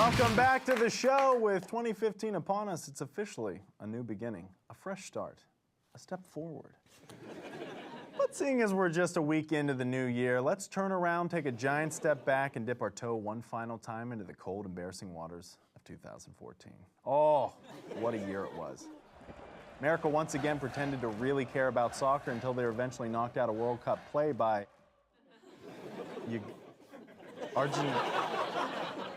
Welcome back to the show. With 2015 upon us, it's officially a new beginning, a fresh start, a step forward. But seeing as we're just a week into the new year, let's turn around, take a giant step back, and dip our toe one final time into the cold, embarrassing waters of 2014. Oh, what a year it was. America once again pretended to really care about soccer until they were eventually knocked out of World Cup play by... Argentina.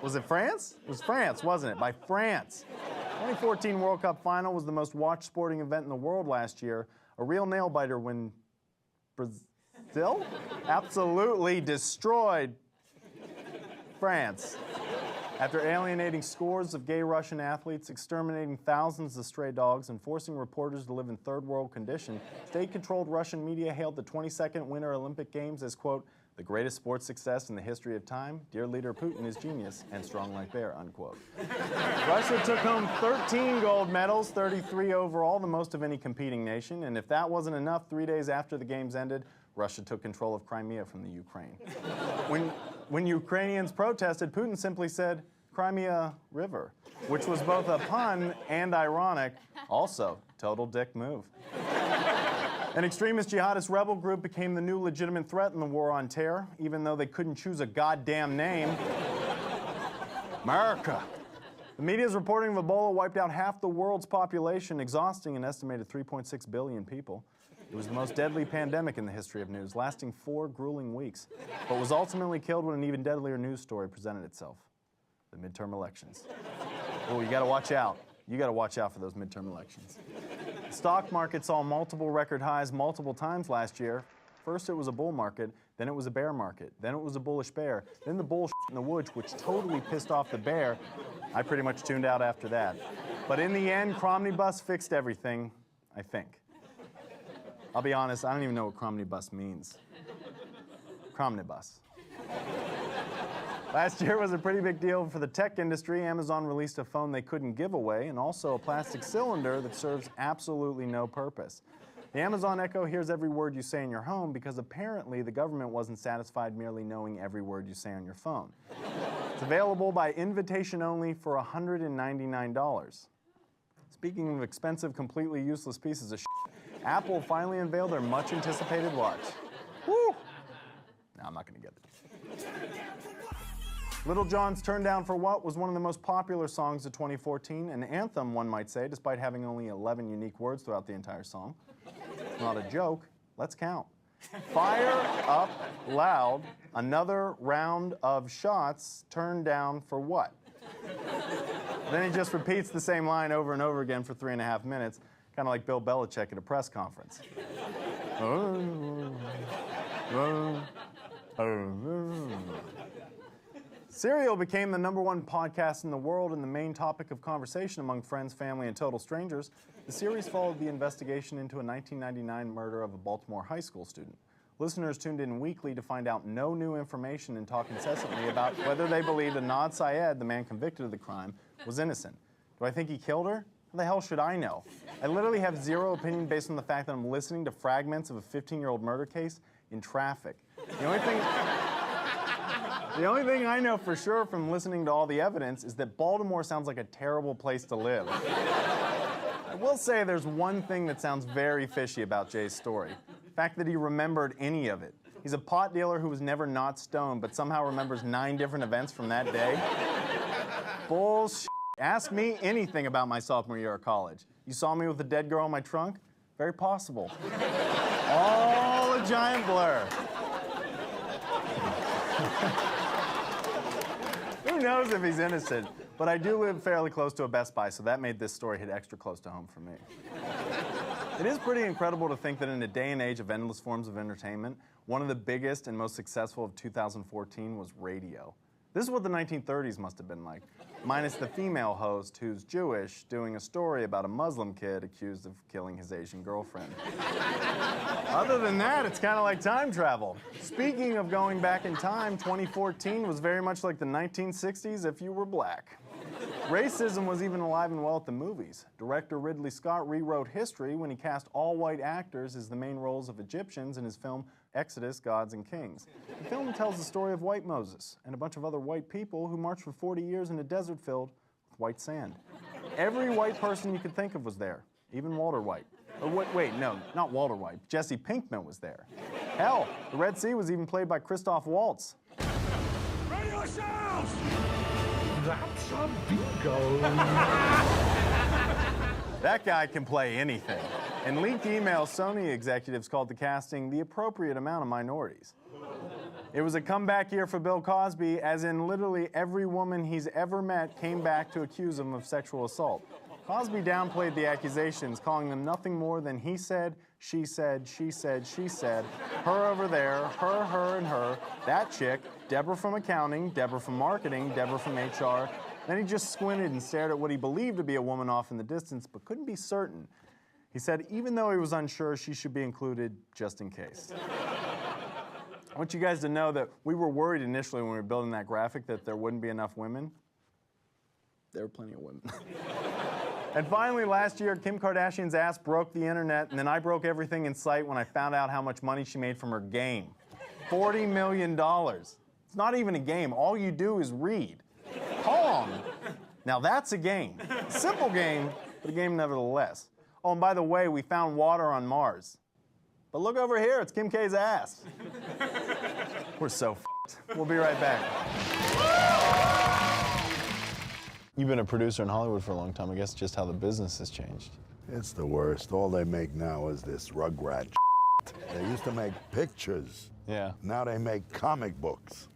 Was it France? It was France, wasn't it? By France. 2014 World Cup final was the most watched sporting event in the world last year. A real nail-biter when Brazil absolutely destroyed France. After alienating scores of gay Russian athletes, exterminating thousands of stray dogs, and forcing reporters to live in third world conditions, state-controlled Russian media hailed the 22nd Winter Olympic Games as, quote, the greatest sports success in the history of time. Dear leader Putin is genius and strong like bear, unquote. Russia took home 13 gold medals, 33 overall, the most of any competing nation. And if that wasn't enough, 3 days after the games ended, Russia took control of Crimea from the Ukraine. When Ukrainians protested, Putin simply said, Crimea River, which was both a pun and ironic. Also, total dick move. An extremist jihadist rebel group became the new legitimate threat in the war on terror, even though they couldn't choose a goddamn name. America. The media's reporting of Ebola wiped out half the world's population, exhausting an estimated 3.6 billion people. It was the most deadly pandemic in the history of news, lasting 4 grueling weeks, but was ultimately killed when an even deadlier news story presented itself. The midterm elections. Oh, you gotta watch out. You gotta watch out for those midterm elections. The stock market saw multiple record highs multiple times last year. First it was a bull market, then it was a bear market, then it was a bullish bear, then the bull in the woods, which totally pissed off the bear. I pretty much tuned out after that. But in the end, Cromnibus fixed everything, I think. I'll be honest, I don't even know what Cromnibus means. Cromnibus. Last year was a pretty big deal for the tech industry. Amazon released a phone they couldn't give away, and also a plastic cylinder that serves absolutely no purpose. The Amazon Echo hears every word you say in your home because apparently the government wasn't satisfied merely knowing every word you say on your phone. It's available by invitation only for $199. Speaking of expensive, completely useless pieces of shit, Apple finally unveiled their much-anticipated watch. Woo! No, I'm not going to get it. Little John's Turn Down for What was one of the most popular songs of 2014, an anthem, one might say, despite having only 11 unique words throughout the entire song. Not a joke. Let's count. Fire up loud, another round of shots turned down for what? Then he just repeats the same line over and over again for 3.5 minutes, kind of like Bill Belichick at a press conference. Serial became the #1 podcast in the world and the main topic of conversation among friends, family, and total strangers. The series followed the investigation into a 1999 murder of a Baltimore high school student. Listeners tuned in weekly to find out no new information and talk incessantly about whether they believed Anad Syed, the man convicted of the crime, was innocent. Do I think he killed her? How the hell should I know? I literally have zero opinion based on the fact that I'm listening to fragments of a 15-year-old murder case in traffic. The only thing I know for sure from listening to all the evidence is that Baltimore sounds like a terrible place to live. I will say there's one thing that sounds very fishy about Jay's story. The fact that he remembered any of it. He's a pot dealer who was never not stoned, but somehow remembers 9 different events from that day. Bullshit. Ask me anything about my sophomore year of college. You saw me with a dead girl in my trunk? Very possible. All a giant blur. Who knows if he's innocent? But I do live fairly close to a Best Buy, so that made this story hit extra close to home for me. It is pretty incredible to think that in a day and age of endless forms of entertainment, one of the biggest and most successful of 2014 was radio. This is what the 1930s must have been like, minus the female host who's Jewish doing a story about a Muslim kid accused of killing his Asian girlfriend. Other than that, it's kind of like time travel. Speaking of going back in time, 2014 was very much like the 1960s if you were black. Racism was even alive and well at the movies. Director Ridley Scott rewrote history when he cast all white actors as the main roles of Egyptians in his film Exodus, Gods and Kings. The film tells the story of white Moses and a bunch of other white people who marched for 40 years in a desert filled with white sand. Every white person you could think of was there, even Walter White. Or wait, no, not Walter White. Jesse Pinkman was there. Hell, the Red Sea was even played by Christoph Waltz. Ready yourselves! That's a bingo. That guy can play anything. In leaked emails, Sony executives called the casting the appropriate amount of minorities. It was a comeback year for Bill Cosby, as in literally every woman he's ever met came back to accuse him of sexual assault. Cosby downplayed the accusations, calling them nothing more than he said, she said, she said, she said, her over there, her, and her, that chick, Deborah from accounting, Deborah from marketing, Deborah from HR. Then he just squinted and stared at what he believed to be a woman off in the distance, but couldn't be certain. He said even though he was unsure, she should be included just in case. I want you guys to know that we were worried initially when we were building that graphic that there wouldn't be enough women. There were plenty of women. And finally, last year, Kim Kardashian's ass broke the internet, and then I broke everything in sight when I found out how much money she made from her game. $40 million. It's not even a game. All you do is read. Pong. Now that's a game. Simple game, but a game nevertheless. Oh, and by the way, we found water on Mars. But look over here, it's Kim K's ass. We're so f***ed. We'll be right back. You've been a producer in Hollywood for a long time. I guess just how the business has changed. It's the worst. All they make now is this rugrat. They used to make pictures. Yeah. Now they make comic books.